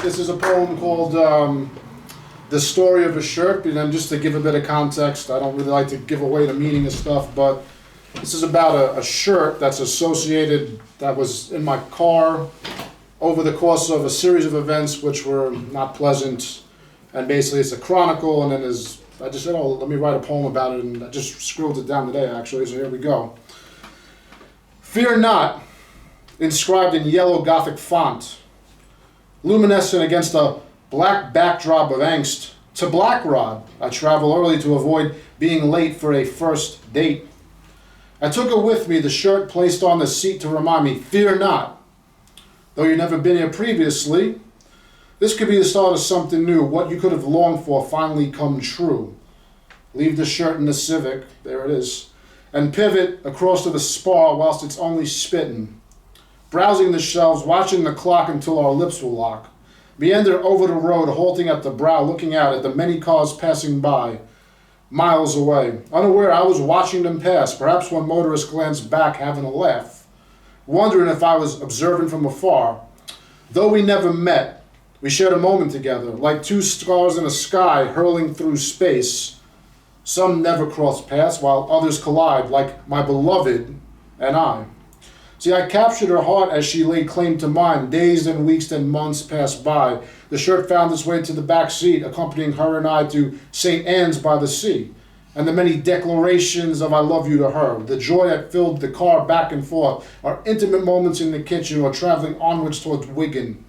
This is a poem called The Story of a Shirt. And then just to give a bit of context, I don't really like to give away the meaning of stuff, but this is about a shirt that's associated, that was in my car over the course of a series of events which were not pleasant. And basically it's a chronicle, and then I just said, oh, let me write a poem about it, and I just scribbled it down today actually, so here we go. Fear not, inscribed in yellow Gothic font, luminescent against a black backdrop of angst. To Blackrod, I travel early to avoid being late for a first date. I took it with me, the shirt placed on the seat to remind me, fear not. Though you've never been here previously, this could be the start of something new. What you could have longed for finally come true. Leave the shirt in the Civic, there it is, and pivot across to the Spar whilst it's only spitting. Browsing the shelves, watching the clock until our lips will lock. Meander over the road, halting at the brow, looking out at the many cars passing by, miles away. Unaware I was watching them pass, perhaps one motorist glanced back having a laugh, wondering if I was observing from afar. Though we never met, we shared a moment together, like two stars in a sky hurling through space. Some never cross paths, while others collide, like my beloved and I. See, I captured her heart as she laid claim to mine. Days and weeks and months passed by. The shirt found its way to the back seat, accompanying her and I to St. Anne's by the sea, and the many declarations of I love you to her, the joy that filled the car back and forth, our intimate moments in the kitchen or traveling onwards towards Wigan.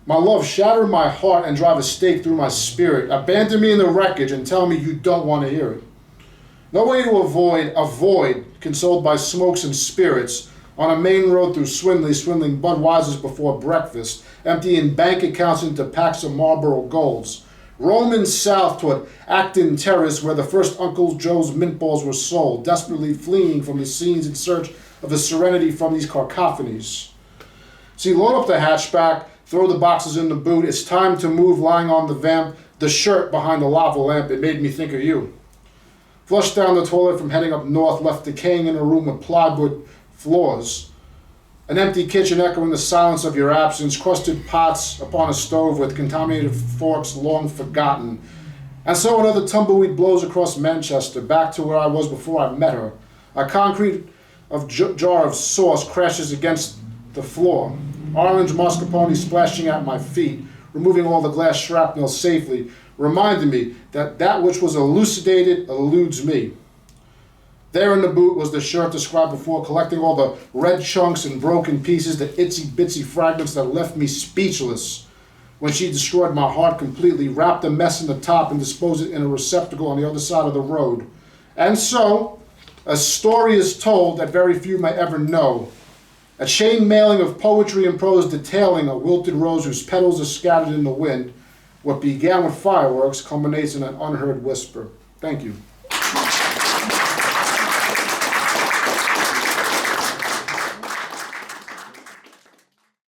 My love, shatter my heart and drive a stake through my spirit. Abandon me in the wreckage and tell me you don't want to hear it. No way to avoid a void consoled by smokes and spirits, on a main road through swindling Budweisers before breakfast, emptying bank accounts into packs of Marlboro Golds. Roaming south toward Acton Terrace, where the first Uncle Joe's mint balls were sold, desperately fleeing from the scenes in search of the serenity from these cacophonies. See, load up the hatchback, throw the boxes in the boot. It's time to move, lying on the vamp, the shirt behind the lava lamp. It made me think of you. Flushed down the toilet from heading up north, left decaying in a room with plywood floors. An empty kitchen echoing the silence of your absence, crusted pots upon a stove with contaminated forks long forgotten. And so another tumbleweed blows across Manchester, back to where I was before I met her. A concrete jar of sauce crashes against the floor. Orange mascarpone splashing at my feet, removing all the glass shrapnel safely, reminded me that that which was elucidated eludes me. There in the boot was the shirt described before, collecting all the red chunks and broken pieces, the itsy-bitsy fragments that left me speechless. When she destroyed my heart completely, wrapped the mess in the top and disposed it in a receptacle on the other side of the road. And so, a story is told that very few may ever know. A chain mailing of poetry and prose detailing a wilted rose whose petals are scattered in the wind. What began with fireworks culminates in an unheard whisper. Thank you.